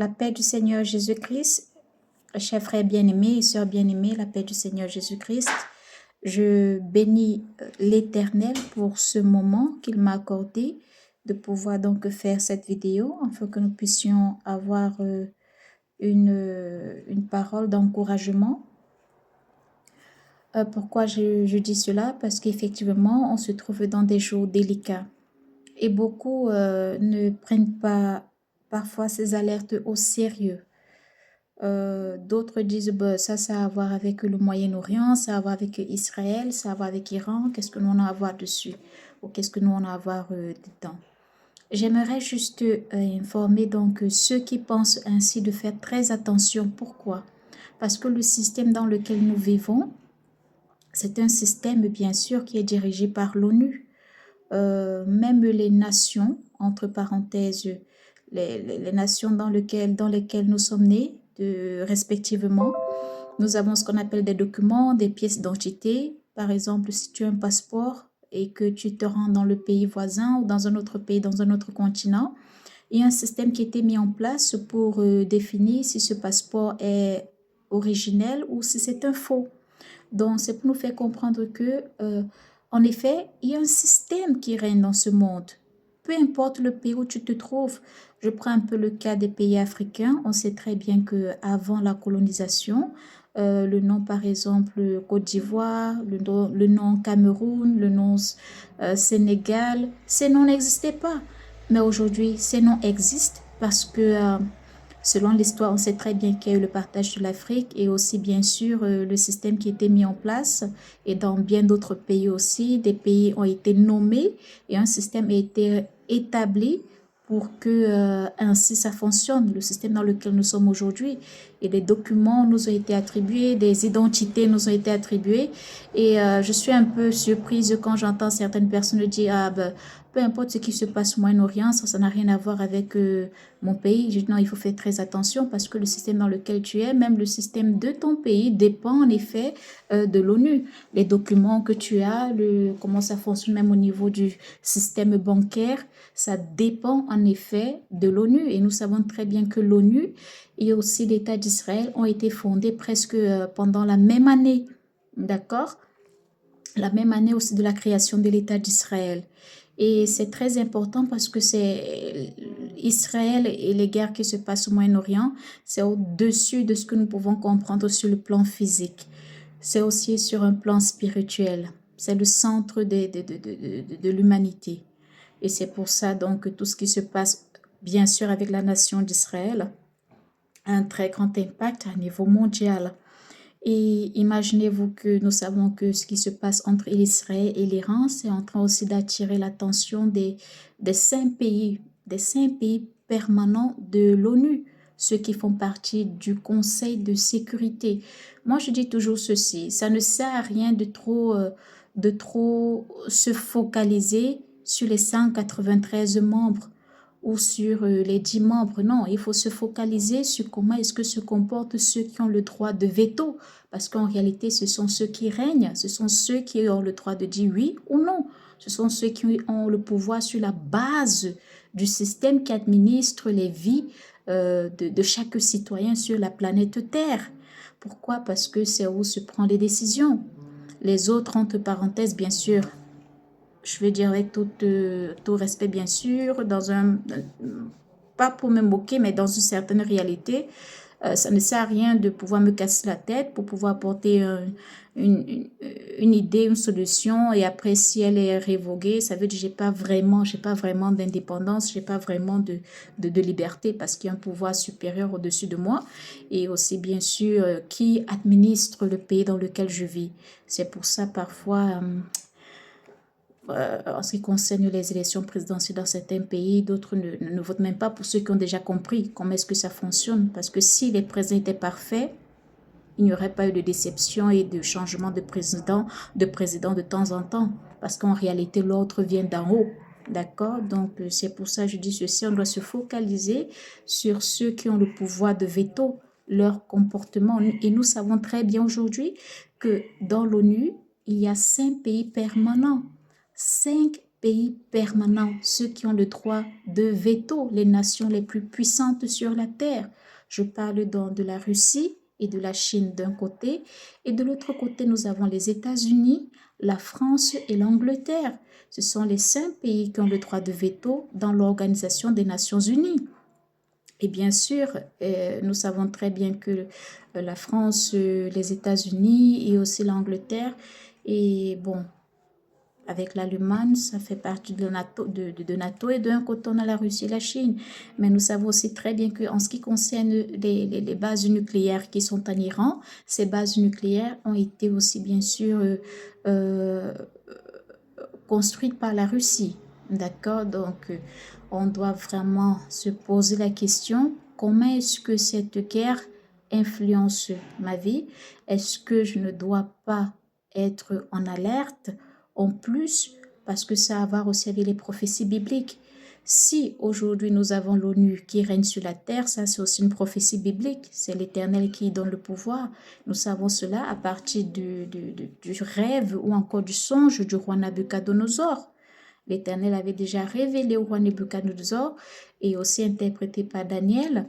La paix du Seigneur Jésus-Christ, chers frères bien-aimés et sœurs bien-aimées, la paix du Seigneur Jésus-Christ. Je bénis l'Éternel pour ce moment qu'il m'a accordé de pouvoir donc faire cette vidéo afin que nous puissions avoir une parole d'encouragement. Pourquoi je dis cela? Parce qu'effectivement, on se trouve dans des jours délicats et beaucoup ne prennent pas parfois ces alertes au sérieux. D'autres disent bah, ça a à voir avec le Moyen-Orient, ça a à voir avec Israël, ça a à voir avec l'Iran, qu'est-ce que nous on a à voir dessus ou qu'est-ce que nous on a à voir dedans. J'aimerais juste informer donc ceux qui pensent ainsi de faire très attention. Pourquoi? Parce que le système dans lequel nous vivons, c'est un système bien sûr qui est dirigé par l'ONU. Même les nations, entre parenthèses, les nations dans lesquelles nous sommes nés, respectivement, nous avons ce qu'on appelle des documents, des pièces d'identité. Par exemple, si tu as un passeport et que tu te rends dans le pays voisin ou dans un autre pays, dans un autre continent, il y a un système qui a été mis en place pour définir si ce passeport est originel ou si c'est un faux. Donc, c'est pour nous faire comprendre que, en effet, il y a un système qui règne dans ce monde. Peu importe le pays où tu te trouves, je prends un peu le cas des pays africains. On sait très bien que avant la colonisation, le nom par exemple Côte d'Ivoire, le nom Cameroun, le nom Sénégal, ces noms n'existaient pas. Mais aujourd'hui, ces noms existent parce que selon l'histoire, on sait très bien qu'il y a eu le partage de l'Afrique et aussi bien sûr le système qui a été mis en place et dans bien d'autres pays aussi, des pays ont été nommés et un système a été établi pour que ainsi ça fonctionne, le système dans lequel nous sommes aujourd'hui. Et des documents nous ont été attribués, des identités nous ont été attribuées et je suis un peu surprise quand j'entends certaines personnes dire ah ben peu importe ce qui se passe au Moyen-Orient, ça n'a rien à voir avec mon pays. Je dis non, il faut faire très attention parce que le système dans lequel tu es, même le système de ton pays, dépend en effet de l'ONU. Les documents que tu as, comment ça fonctionne même au niveau du système bancaire, ça dépend en effet de l'ONU. Et nous savons très bien que l'ONU et aussi l'État d'Israël ont été fondés presque pendant la même année. D'accord? La même année aussi de la création de l'État d'Israël. Et c'est très important parce que c'est Israël et les guerres qui se passent au Moyen-Orient, c'est au-dessus de ce que nous pouvons comprendre sur le plan physique. C'est aussi sur un plan spirituel. C'est le centre de l'humanité. Et c'est pour ça donc que tout ce qui se passe, bien sûr, avec la nation d'Israël, a un très grand impact à niveau mondial. Et imaginez-vous que nous savons que ce qui se passe entre Israël et l'Iran, c'est en train aussi d'attirer l'attention des cinq pays permanents de l'ONU, ceux qui font partie du Conseil de sécurité. Moi, je dis toujours ceci, ça ne sert à rien de trop se focaliser sur les 193 membres ou sur les 10 membres. Non, il faut se focaliser sur comment est-ce que se comportent ceux qui ont le droit de veto. Parce qu'en réalité, ce sont ceux qui règnent, ce sont ceux qui ont le droit de dire oui ou non. Ce sont ceux qui ont le pouvoir sur la base du système qui administre les vies de chaque citoyen sur la planète Terre. Pourquoi? Parce que c'est où se prend les décisions. Les autres, entre parenthèses, bien sûr, je veux dire avec tout respect bien sûr, pas pour me moquer, mais dans une certaine réalité, ça ne sert à rien de pouvoir me casser la tête pour pouvoir apporter une, une, une idée, une solution, et après si elle est révoquée, ça veut dire que j'ai pas vraiment d'indépendance, j'ai pas vraiment de liberté parce qu'il y a un pouvoir supérieur au-dessus de moi et aussi bien sûr qui administre le pays dans lequel je vis. C'est pour ça parfois en ce qui concerne les élections présidentielles dans certains pays, d'autres ne votent même pas pour ceux qui ont déjà compris comment est-ce que ça fonctionne. Parce que si les présidents étaient parfaits, il n'y aurait pas eu de déception et de changement de président de temps en temps. Parce qu'en réalité, l'ordre vient d'en haut. D'accord? Donc, c'est pour ça que je dis ceci, on doit se focaliser sur ceux qui ont le pouvoir de veto, leur comportement. Et nous savons très bien aujourd'hui que dans l'ONU, il y a 5 pays permanents. 5 pays permanents, ceux qui ont le droit de veto, les nations les plus puissantes sur la terre. Je parle donc de la Russie et de la Chine d'un côté, et de l'autre côté, nous avons les États-Unis, la France et l'Angleterre. Ce sont les 5 pays qui ont le droit de veto dans l'Organisation des Nations Unies. Et bien sûr, nous savons très bien que la France, les États-Unis et aussi l'Angleterre, et bon, avec l'Allemagne, ça fait partie de NATO, de NATO, et d'un côté, on a la Russie et la Chine. Mais nous savons aussi très bien qu'en ce qui concerne les bases nucléaires qui sont en Iran, ces bases nucléaires ont été aussi bien sûr euh, construites par la Russie. D'accord? Donc, on doit vraiment se poser la question, comment est-ce que cette guerre influence ma vie? Est-ce que je ne dois pas être en alerte en plus parce que ça a à voir aussi avec les prophéties bibliques? Si aujourd'hui nous avons l'ONU qui règne sur la terre, ça c'est aussi une prophétie biblique. C'est l'Éternel qui donne le pouvoir. Nous savons cela à partir du rêve ou encore du songe du roi Nabuchodonosor. L'Éternel avait déjà révélé au roi Nebuchadnezzar et aussi interprété par Daniel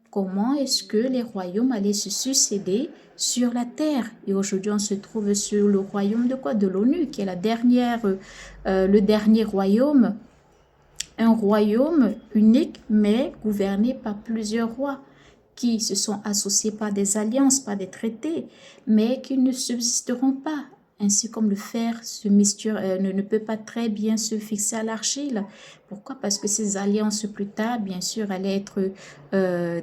comment est-ce que les royaumes allaient se succéder sur la terre. Et aujourd'hui, on se trouve sur le royaume de quoi? De l'ONU, qui est le dernier royaume, un royaume unique, mais gouverné par plusieurs rois qui se sont associés par des alliances, par des traités, mais qui ne subsisteront pas. Ainsi comme le fer ne peut pas très bien se fixer à l'argile. Pourquoi? Parce que ces alliances plus tard, bien sûr, allaient être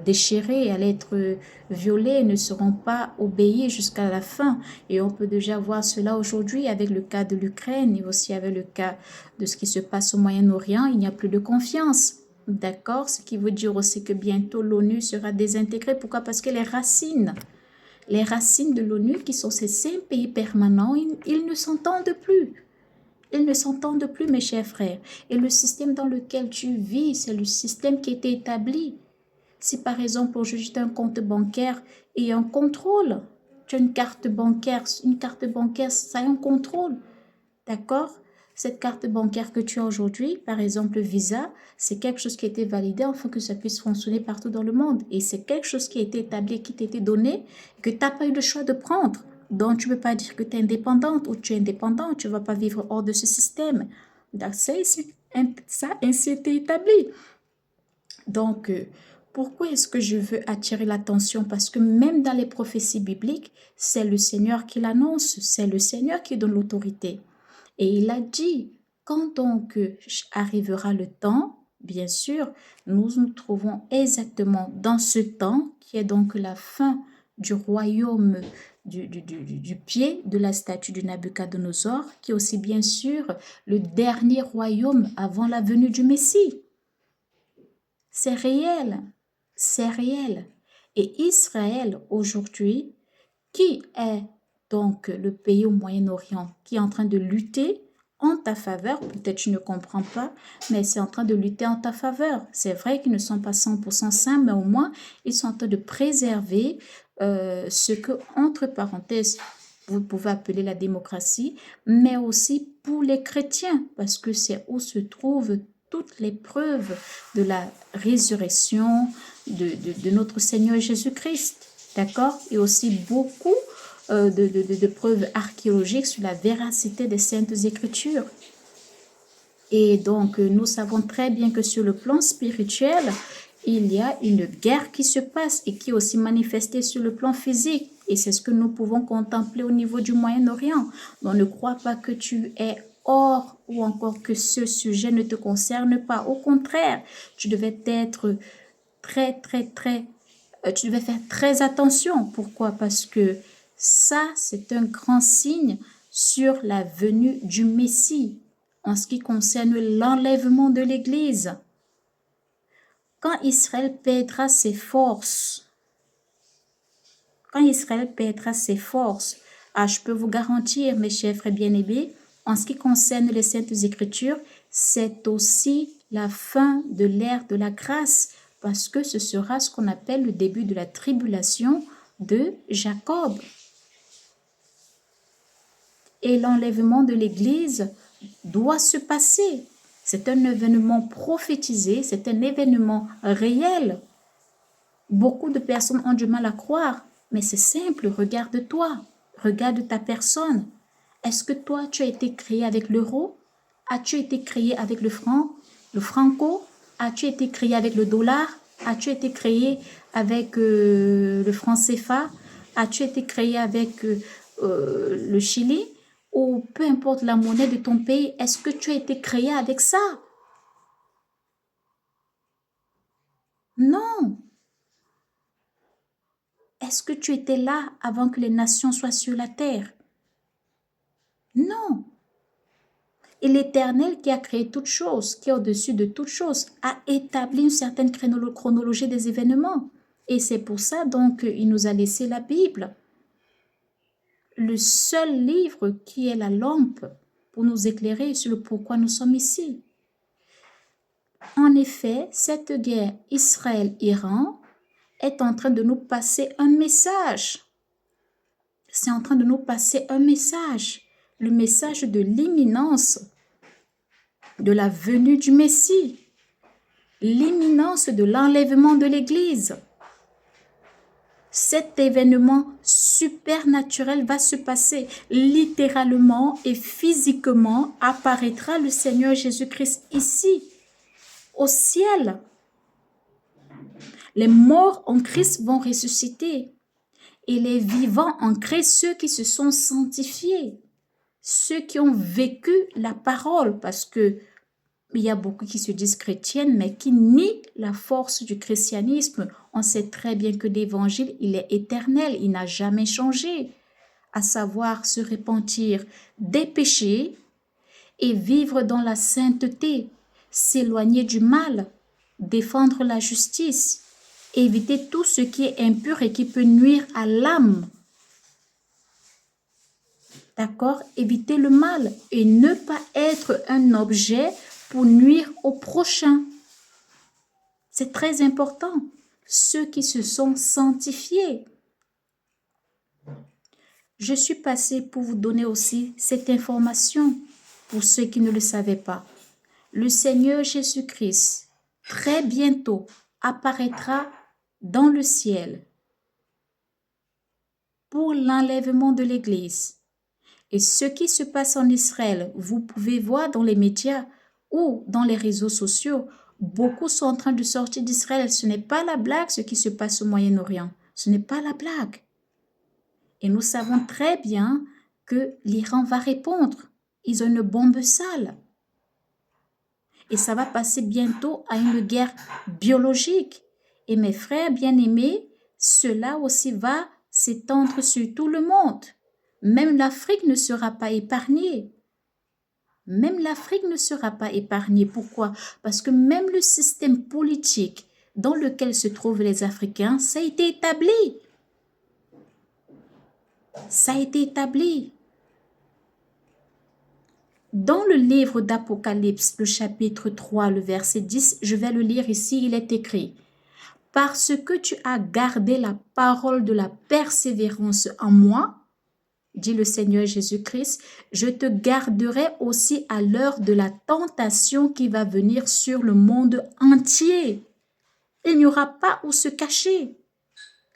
déchirées, allaient être violées, ne seront pas obéies jusqu'à la fin. Et on peut déjà voir cela aujourd'hui avec le cas de l'Ukraine et aussi avec le cas de ce qui se passe au Moyen-Orient. Il n'y a plus de confiance. D'accord? Ce qui veut dire aussi que bientôt l'ONU sera désintégrée. Pourquoi? Parce que les racines de l'ONU, qui sont ces 5 pays permanents, ils ne s'entendent plus. Ils ne s'entendent plus, mes chers frères. Et le système dans lequel tu vis, c'est le système qui a été établi. Si par exemple, aujourd'hui, tu as un compte bancaire et un contrôle, tu as une carte bancaire, ça a un contrôle. D'accord? Cette carte bancaire que tu as aujourd'hui, par exemple Visa, c'est quelque chose qui a été validé afin que ça puisse fonctionner partout dans le monde. Et c'est quelque chose qui a été établi, qui t'a été donné, que tu n'as pas eu le choix de prendre. Donc, tu ne peux pas dire que tu es indépendante ou tu es indépendant, tu ne vas pas vivre hors de ce système. Donc, ça, ainsi été établi. Donc, pourquoi est-ce que je veux attirer l'attention? Parce que même dans les prophéties bibliques, c'est le Seigneur qui l'annonce, c'est le Seigneur qui donne l'autorité. Et il a dit, quand donc arrivera le temps, bien sûr, nous nous trouvons exactement dans ce temps qui est donc la fin du royaume du pied de la statue de Nabuchodonosor, qui est aussi bien sûr le dernier royaume avant la venue du Messie. C'est réel, c'est réel. Et Israël aujourd'hui, qui est donc le pays au Moyen-Orient qui est en train de lutter en ta faveur, peut-être tu ne comprends pas, mais c'est en train de lutter en ta faveur. C'est vrai qu'ils ne sont pas 100% saints, mais au moins ils sont en train de préserver ce que, entre parenthèses, vous pouvez appeler la démocratie, mais aussi pour les chrétiens, parce que c'est où se trouvent toutes les preuves de la résurrection de notre Seigneur Jésus-Christ. D'accord? Et aussi beaucoup de preuves archéologiques sur la véracité des Saintes Écritures. Et donc, nous savons très bien que sur le plan spirituel, il y a une guerre qui se passe et qui est aussi manifestée sur le plan physique. Et c'est ce que nous pouvons contempler au niveau du Moyen-Orient. Donc, ne crois pas que tu es hors ou encore que ce sujet ne te concerne pas. Au contraire, tu devais être tu devais faire très attention. Pourquoi? Parce que ça, c'est un grand signe sur la venue du Messie en ce qui concerne l'enlèvement de l'Église. Quand Israël perdra ses forces, je peux vous garantir, mes chers frères bien-aimés, en ce qui concerne les Saintes Écritures, c'est aussi la fin de l'ère de la grâce, parce que ce sera ce qu'on appelle le début de la tribulation de Jacob. Et l'enlèvement de l'Église doit se passer. C'est un événement prophétisé, c'est un événement réel. Beaucoup de personnes ont du mal à croire, mais c'est simple, regarde-toi, regarde ta personne. Est-ce que toi, tu as été créé avec l'euro? As-tu été créé avec le franc, le franco? As-tu été créé avec le dollar? As-tu été créé avec le franc CFA? As-tu été créé avec le Chili? Ou peu importe la monnaie de ton pays, est-ce que tu as été créé avec ça? Non. Est-ce que tu étais là avant que les nations soient sur la terre? Non. Et l'Éternel qui a créé toutes choses, qui est au-dessus de toutes choses, a établi une certaine chronologie des événements. Et c'est pour ça donc qu'il nous a laissé la Bible, le seul livre qui est la lampe pour nous éclairer sur le pourquoi nous sommes ici. En effet, cette guerre Israël-Iran est en train de nous passer un message. C'est en train de nous passer un message, le message de l'imminence de la venue du Messie, l'imminence de l'enlèvement de l'Église. Cet événement supernaturel va se passer littéralement et physiquement. Apparaîtra le Seigneur Jésus-Christ ici, au ciel. Les morts en Christ vont ressusciter et les vivants en Christ, ceux qui se sont sanctifiés, ceux qui ont vécu la parole, parce que il y a beaucoup qui se disent chrétiennes, mais qui nient la force du christianisme. On sait très bien que l'évangile, il est éternel, il n'a jamais changé. À savoir se repentir des péchés et vivre dans la sainteté, s'éloigner du mal, défendre la justice, éviter tout ce qui est impur et qui peut nuire à l'âme. D'accord? Éviter le mal et ne pas être un objet pour nuire au prochain. C'est très important. Ceux qui se sont sanctifiés. Je suis passée pour vous donner aussi cette information pour ceux qui ne le savaient pas. Le Seigneur Jésus-Christ, très bientôt, apparaîtra dans le ciel pour l'enlèvement de l'Église. Et ce qui se passe en Israël, vous pouvez voir dans les médias ou dans les réseaux sociaux, beaucoup sont en train de sortir d'Israël. Ce n'est pas la blague ce qui se passe au Moyen-Orient. Ce n'est pas la blague. Et nous savons très bien que l'Iran va répondre. Ils ont une bombe sale. Et ça va passer bientôt à une guerre biologique. Et mes frères bien-aimés, cela aussi va s'étendre sur tout le monde. Même l'Afrique ne sera pas épargnée. Même l'Afrique ne sera pas épargnée. Pourquoi? Parce que même le système politique dans lequel se trouvent les Africains, ça a été établi. Ça a été établi. Dans le livre d'Apocalypse, le chapitre 3, le verset 10, je vais le lire ici, il est écrit: « Parce que tu as gardé la parole de la persévérance en moi, dit le Seigneur Jésus-Christ, je te garderai aussi à l'heure de la tentation qui va venir sur le monde entier. Il n'y aura pas où se cacher.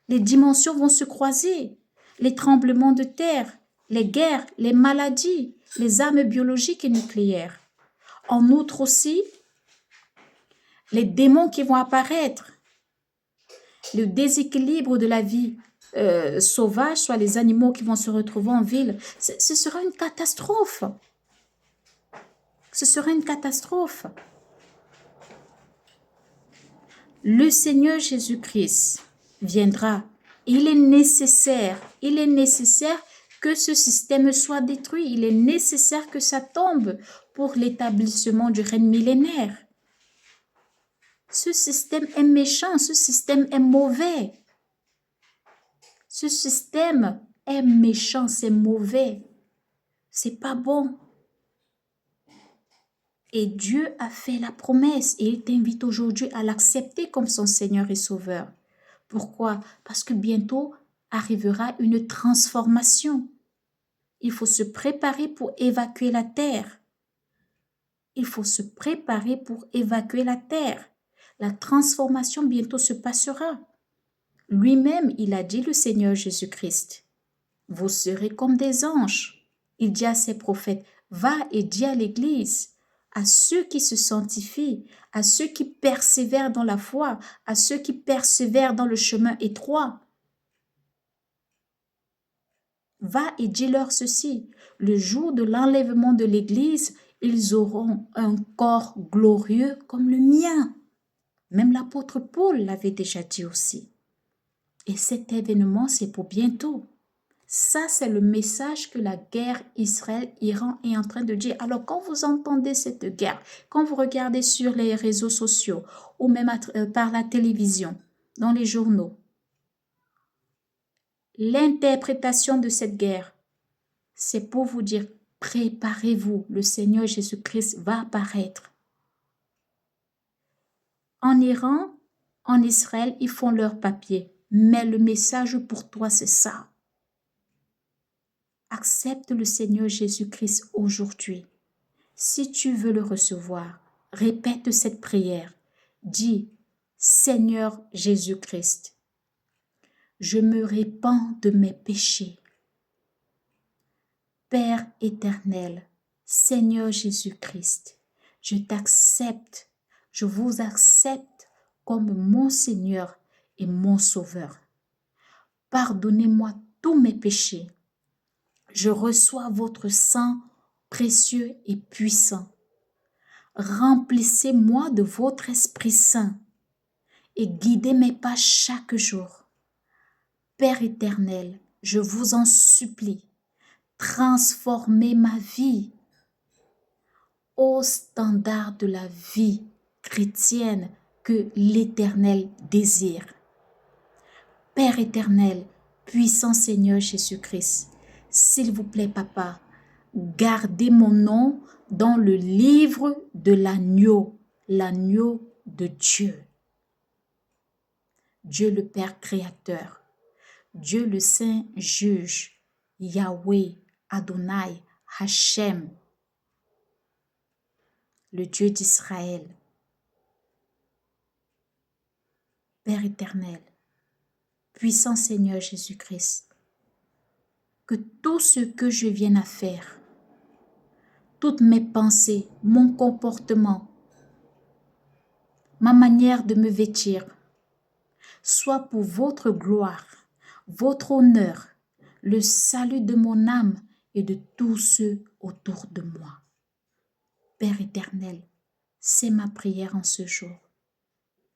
Les dimensions vont se croiser. Les tremblements de terre, les guerres, les maladies, les armes biologiques et nucléaires. En outre aussi, les démons qui vont apparaître, le déséquilibre de la vie sauvage, soit les animaux qui vont se retrouver en ville, ce sera une catastrophe. Ce sera une catastrophe. Le Seigneur Jésus-Christ viendra. Il est nécessaire que ce système soit détruit. Il est nécessaire que ça tombe pour l'établissement du règne millénaire. Ce système est méchant, ce système est mauvais. Ce système est méchant, c'est mauvais. C'est pas bon. Et Dieu a fait la promesse et il t'invite aujourd'hui à l'accepter comme son Seigneur et Sauveur. Pourquoi? Parce que bientôt arrivera une transformation. Il faut se préparer pour évacuer la terre. Il faut se préparer pour évacuer la terre. La transformation bientôt se passera. Lui-même, il a dit, le Seigneur Jésus-Christ, vous serez comme des anges. Il dit à ses prophètes, va et dis à l'Église, à ceux qui se sanctifient, à ceux qui persévèrent dans la foi, à ceux qui persévèrent dans le chemin étroit. Va et dis-leur ceci, le jour de l'enlèvement de l'Église, ils auront un corps glorieux comme le mien. Même l'apôtre Paul l'avait déjà dit aussi. Et cet événement, c'est pour bientôt. Ça, c'est le message que la guerre Israël-Iran est en train de dire. Alors, quand vous entendez cette guerre, quand vous regardez sur les réseaux sociaux ou même par la télévision, dans les journaux, l'interprétation de cette guerre, c'est pour vous dire, préparez-vous, le Seigneur Jésus-Christ va apparaître. En Iran, en Israël, ils font leur papier, mais le message pour toi, c'est ça. Accepte le Seigneur Jésus-Christ aujourd'hui. Si tu veux le recevoir, répète cette prière. Dis, Seigneur Jésus-Christ, je me répands de mes péchés. Père éternel, Seigneur Jésus-Christ, je t'accepte, je vous accepte comme mon Seigneur et mon Sauveur. Pardonnez-moi tous mes péchés. Je reçois votre sang précieux et puissant. Remplissez-moi de votre Esprit Saint et guidez mes pas chaque jour. Père éternel, je vous en supplie, transformez ma vie au standard de la vie chrétienne que l'Éternel désire. Père éternel, puissant Seigneur Jésus-Christ, s'il vous plaît, Papa, gardez mon nom dans le livre de l'agneau de Dieu. Dieu le Père créateur, Dieu le Saint juge, Yahweh, Adonai, Hachem, le Dieu d'Israël. Père éternel, puissant Seigneur Jésus-Christ, que tout ce que je viens à faire, toutes mes pensées, mon comportement, ma manière de me vêtir, soit pour votre gloire, votre honneur, le salut de mon âme et de tous ceux autour de moi. Père éternel, c'est ma prière en ce jour.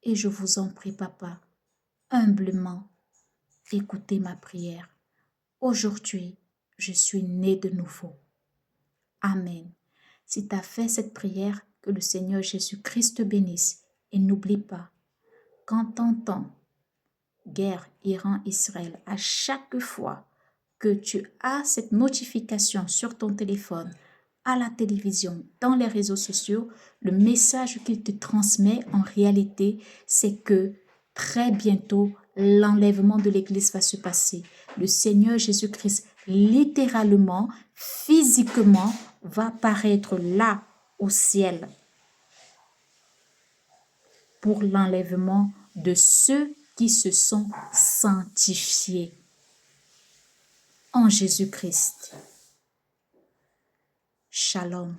Et je vous en prie, Papa, humblement, écoutez ma prière. Aujourd'hui, je suis né de nouveau. Amen. Si tu as fait cette prière, que le Seigneur Jésus-Christ te bénisse. Et n'oublie pas, quand t'entends guerre Iran-Israël, à chaque fois que tu as cette notification sur ton téléphone, à la télévision, dans les réseaux sociaux, le message qu'il te transmet en réalité, c'est que très bientôt, l'enlèvement de l'Église va se passer. Le Seigneur Jésus-Christ, littéralement, physiquement, va paraître là, au ciel, pour l'enlèvement de ceux qui se sont sanctifiés en Jésus-Christ. Shalom.